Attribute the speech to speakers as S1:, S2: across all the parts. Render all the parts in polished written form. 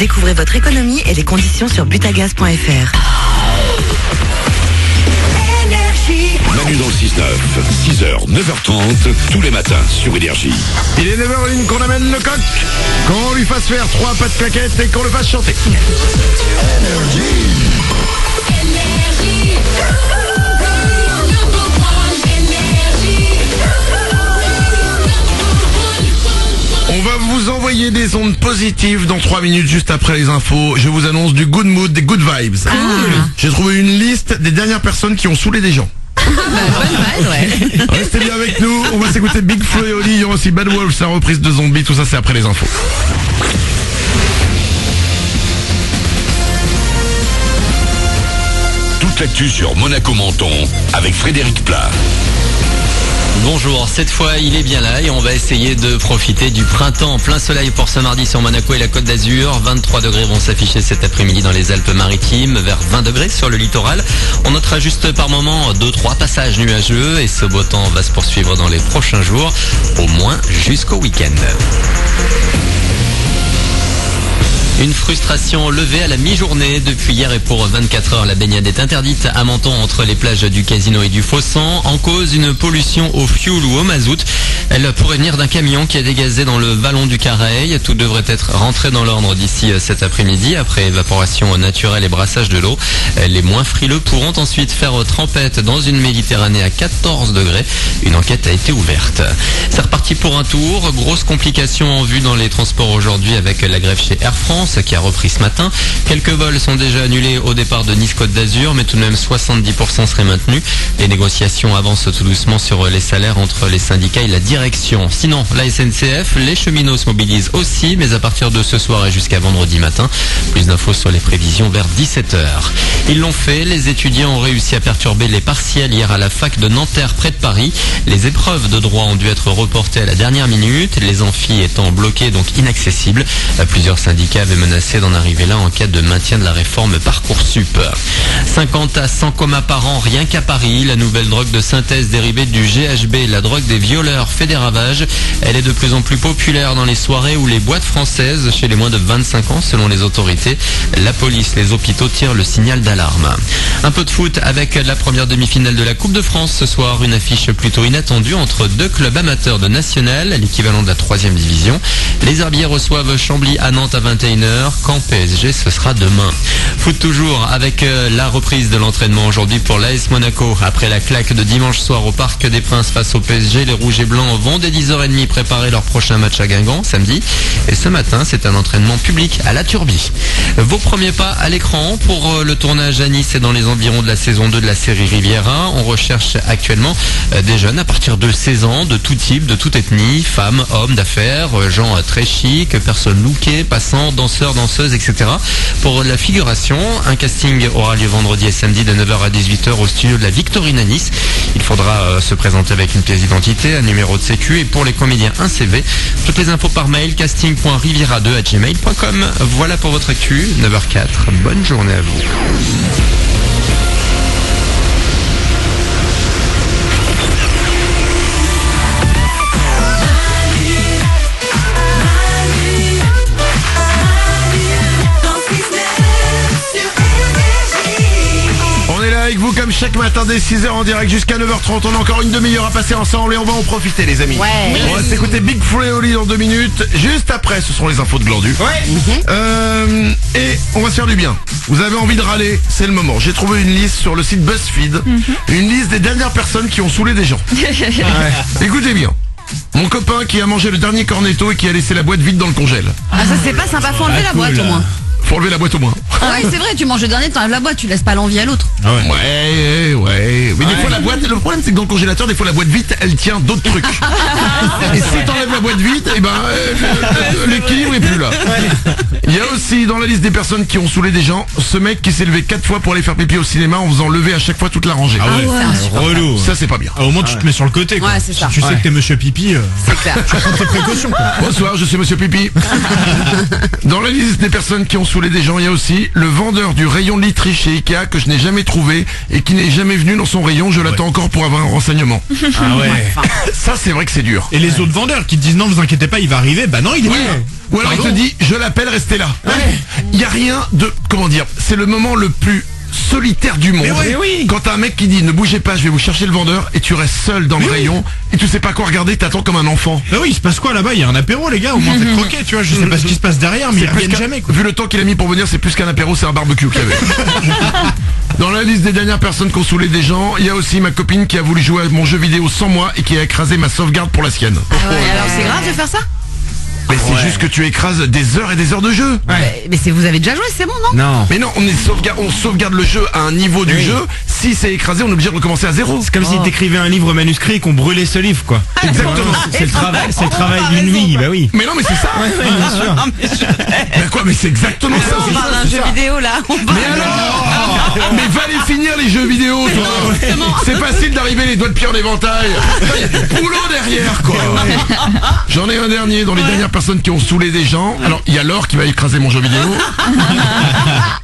S1: Découvrez votre économie et les conditions sur butagaz.fr.
S2: Manu dans le 6-9, 6h, 9h30, tous les matins sur Énergie.
S3: Il est 9h01 qu'on amène le coq, qu'on lui fasse faire 3 pas de claquettes et qu'on le fasse chanter. On va vous envoyer des ondes positives dans 3 minutes juste après les infos. Je vous annonce du good mood, des good vibes. J'ai trouvé une liste des dernières personnes qui ont saoulé des gens. Restez bien avec nous, on va s'écouter Big Flo et Oli, il y aura aussi Bad Wolves, la reprise de Zombie, tout ça c'est après les infos.
S2: Toute l'actu sur Monaco Menton avec Frédéric Plat.
S4: Bonjour, cette fois il est bien là et on va essayer de profiter du printemps. Plein soleil pour ce mardi sur Monaco et la Côte d'Azur. 23 degrés vont s'afficher cet après-midi dans les Alpes-Maritimes, vers 20 degrés sur le littoral. On notera juste par moment 2-3 passages nuageux et ce beau temps va se poursuivre dans les prochains jours, au moins jusqu'au week-end. Une frustration levée à la mi-journée. Depuis hier et pour 24 heures, la baignade est interdite à Menton entre les plages du Casino et du Fossan. En cause, une pollution au fioul ou au mazout. Elle pourrait venir d'un camion qui a dégazé dans le vallon du Careil. Tout devrait être rentré dans l'ordre d'ici cet après-midi après évaporation naturelle et brassage de l'eau. Les moins frileux pourront ensuite faire trempette dans une Méditerranée à 14 degrés. Une enquête a été ouverte. C'est reparti pour un tour. Grosse complication en vue dans les transports aujourd'hui avec la grève chez Air France qui a repris ce matin. Quelques vols sont déjà annulés au départ de Nice-Côte d'Azur, mais tout de même 70% seraient maintenus. Les négociations avancent tout doucement sur les salaires entre les syndicats et la direction. Sinon, la SNCF, les cheminots se mobilisent aussi, mais à partir de ce soir et jusqu'à vendredi matin. Plus d'infos sur les prévisions vers 17h. Ils l'ont fait, les étudiants ont réussi à perturber les partiels hier à la fac de Nanterre près de Paris. Les épreuves de droit ont dû être reportées à la dernière minute, les amphis étant bloqués, donc inaccessibles. Plusieurs syndicats avaient menacé d'en arriver là en cas de maintien de la réforme Parcoursup. 50 à 100 comas par an rien qu'à Paris. La nouvelle drogue de synthèse dérivée du GHB, la drogue des violeurs, fait des ravages. Elle est de plus en plus populaire dans les soirées ou les boîtes françaises chez les moins de 25 ans selon les autorités. La police, les hôpitaux tirent le signal d'alarme. Un peu de foot avec la première demi-finale de la Coupe de France ce soir. Une affiche plutôt inattendue entre deux clubs amateurs de National, l'équivalent de la 3e division. Les Herbiers reçoivent Chambly à Nantes à 21h. Caen PSG, ce sera demain. Foot toujours avec la reprise de l'entraînement aujourd'hui pour l'AS Monaco. Après la claque de dimanche soir au Parc des Princes face au PSG, les Rouges et Blancs vont dès 10h30 préparer leur prochain match à Guingamp samedi. Et ce matin, c'est un entraînement public à la Turbie. Vos premiers pas à l'écran pour le tournage à Nice et dans les environs de la saison 2 de la série Riviera. On recherche actuellement des jeunes à partir de 16 ans, de tout type, de toute ethnie, femmes, hommes d'affaires, gens très chics, personnes lookées, passants, danseurs, danseuses, etc. Pour la figuration, un casting aura lieu vendredi et samedi de 9h à 18h au studio de la Victorine à Nice. Il faudra se présenter avec une pièce d'identité, un numéro de sécu et pour les comédiens un CV. Toutes les infos par mail casting.riviera2@gmail.com. Voilà pour votre actu, 9h04. Bonne journée à vous.
S3: Avec vous comme chaque matin dès 6h en direct jusqu'à 9h30. On a encore une demi-heure à passer ensemble et on va en profiter les amis.
S1: Ouais.
S3: On va s'écouter Big Flo et Oli dans 2 minutes. Juste après ce seront les infos de Glandu. Et on va se faire du bien. Vous avez envie de râler, c'est le moment. J'ai trouvé une liste sur le site BuzzFeed. Une liste des dernières personnes qui ont saoulé des gens. Écoutez bien. Mon copain qui a mangé le dernier cornetto et qui a laissé la boîte vide dans le congèle.
S5: Ah ça c'est pas sympa, faut enlever la boîte au moins.
S3: Faut enlever la boîte au moins.
S5: Ah oui c'est vrai, tu manges le dernier, t'enlèves la boîte, tu laisses pas l'envie à l'autre.
S3: Ouais. Mais des fois la boîte, le problème c'est que dans le congélateur, des fois la boîte vide, elle tient d'autres trucs. Et si t'enlèves la boîte vide, et l'équilibre est plus là. Il y a aussi dans la liste des personnes qui ont saoulé des gens, ce mec qui s'est levé 4 fois pour aller faire pipi au cinéma en faisant lever à chaque fois toute la rangée.
S6: Relou.
S3: Ça c'est pas bien.
S6: Au moins tu te mets sur le côté quoi.
S5: Ouais, c'est ça.
S6: Si tu sais que t'es monsieur pipi,
S5: C'est clair.
S6: tu prends tes précautions quoi.
S3: Bonsoir, je suis monsieur pipi. Dans la liste des personnes qui ont saoulé saouler des gens, il y a aussi le vendeur du rayon de literie chez Ikea que je n'ai jamais trouvé et qui n'est jamais venu dans son rayon. Je l'attends encore pour avoir un renseignement.
S6: Ah ouais.
S3: Ça, c'est vrai que c'est dur.
S6: Et les autres vendeurs qui te disent non, vous inquiétez pas, il va arriver. Bah non, il est
S3: Oui.
S6: là.
S3: Ou alors il te dit, je l'appelle, restez là. Il y a rien de, comment dire, c'est le moment le plus solitaire du monde.
S6: Mais oui.
S3: Quand t'as un mec qui dit, ne bougez pas, je vais vous chercher le vendeur, et tu restes seul dans le rayon, et tu sais pas quoi regarder, t'attends comme un enfant.
S6: Bah oui, il se passe quoi là-bas? Il y a un apéro, les gars. Au moins faites croquer, tu vois. Je sais pas ce qui se passe derrière, mais ils
S3: C'est plus
S6: reviennent
S3: qu'un-
S6: jamais, quoi.
S3: Vu le temps qu'il a mis pour venir, c'est plus qu'un apéro, c'est un barbecue qu'il y avait. Dans la liste des dernières personnes qui ont saoulé des gens, il y a aussi ma copine qui a voulu jouer à mon jeu vidéo sans moi et qui a écrasé ma sauvegarde pour la sienne.
S5: Alors c'est grave de faire ça?
S3: Mais c'est juste que tu écrases des heures et des heures de jeu.
S5: Mais vous avez déjà joué, c'est bon, non?
S6: Non.
S3: Mais non, on sauvegarde le jeu à un niveau du jeu. Si c'est écrasé, on est obligé de recommencer à zéro.
S6: C'est comme si t'écrivais un livre manuscrit et qu'on brûlait ce livre, quoi.
S3: Exactement.
S6: C'est le travail d'une vie, bah oui.
S3: Mais non, mais c'est ça.
S6: Bien sûr.
S3: Mais quoi, mais c'est exactement ça.
S5: On parle d'un jeu vidéo là. On parle
S3: Mais alors Mais va les finir les jeux vidéo, toi. C'est facile d'arriver les doigts de pied en éventail. Il y a du boulot derrière, quoi. J'en ai un dernier dans les dernières personnes qui ont saoulé des gens. Alors, il y a Laure qui va écraser mon jeu vidéo.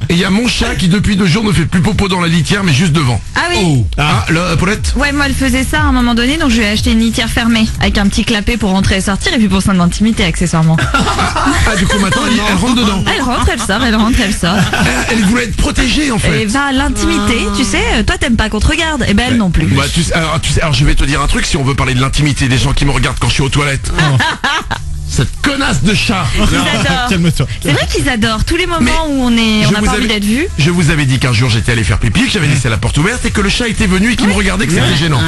S3: Et il y a mon chat qui depuis 2 jours ne fait plus popo dans la litière, mais juste devant.
S7: Ah oui.
S3: Ah, là, Paulette.
S7: Ouais, moi elle faisait ça à un moment donné, donc je lui ai acheté une litière fermée avec un petit clapet pour rentrer et sortir et puis pour son intimité accessoirement.
S3: Ah, du coup, maintenant, elle rentre dedans.
S7: Elle rentre, elle sort, elle rentre, elle sort.
S3: Elle voulait être protégée, en fait.
S7: Et va l'intimité, tu sais, toi t'aimes pas qu'on te regarde, et ben elle non plus.
S3: Bah, alors, je vais te dire un truc si on veut parler de l'intimité des gens qui me regardent quand je suis aux toilettes. Cette connasse de chat.
S7: Ils adorent.
S6: Calme-toi.
S7: C'est vrai qu'ils adorent tous les moments
S3: Mais
S7: où on n'a pas envie d'être vu.
S3: Je vous avais dit qu'un jour j'étais allé faire pipi, que j'avais laissé la porte ouverte et que le chat était venu et qu'il me regardait, que c'était gênant.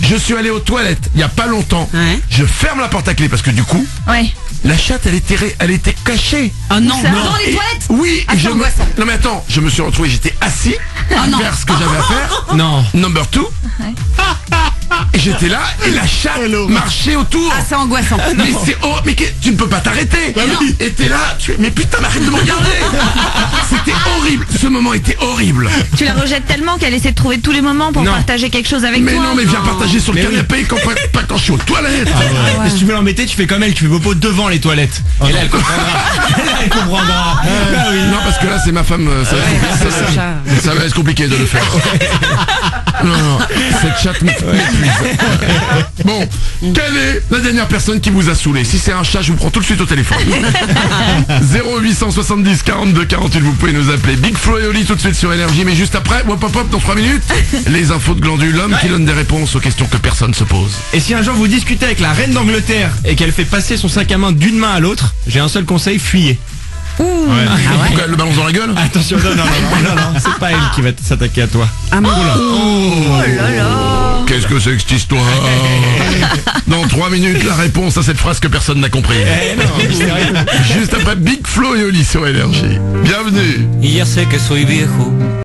S3: Je suis allé aux toilettes il y a pas longtemps. Je ferme la porte à clé parce que du coup,
S7: Ouais.
S3: la chatte elle était cachée.
S5: Ah non,
S7: Ça
S5: non.
S7: dans les
S5: Et-
S7: toilettes.
S3: Oui,
S5: Ah,
S3: et
S5: c'est angoissant.
S3: non mais attends, je me suis retrouvé, j'étais assis à
S5: non.
S3: faire ce que j'avais à faire.
S6: Non.
S3: Number 2. Et j'étais là et la chatte marchait autour.
S5: Ah, c'est angoissant.
S3: Mais c'est mais tu ne peux pas t'arrêter. Et t'es là, mais putain, mais arrête de me regarder. C'était horrible. Ce moment était horrible.
S7: Tu la rejettes tellement qu'elle essaie de trouver tous les moments pour
S6: Non.
S7: partager quelque chose avec
S3: Mais
S7: toi.
S3: non, mais viens partager sur le
S6: Mais oui.
S3: canapé pas quand je suis aux toilettes.
S6: Et si tu veux l'embêter, tu fais comme elle, tu fais popo devant les toilettes. Et là, elle comprendra. Elle comprendra. Bah oui.
S3: Non, parce que là, c'est ma femme. Ça va être compliqué de le faire. Non, cette chatte m'épuise. Bon, quelle est la dernière personne qui vous a saoulé? Si c'est un chat, je vous prends tout de suite au téléphone. 0870 42 48, vous pouvez nous appeler. Big Flo et Oli tout de suite sur Énergie, mais juste après, hop hop hop, dans 3 minutes, les infos de Glandu, l'homme qui donne des réponses aux questions que personne se pose.
S6: Et si un jour vous discutez avec la reine d'Angleterre et qu'elle fait passer son sac à main d'une main à l'autre, j'ai un seul conseil, fuyez.
S3: Pourquoi elle le balance dans la gueule?
S6: Attention, non, c'est pas elle qui va s'attaquer à toi.
S3: Qu'est-ce que c'est que cette histoire? Dans 3 minutes, la réponse à cette phrase que personne n'a compris. Juste après Big Flo et Oli sur Énergie. Bienvenue.
S8: Y ya sé que soy viejo,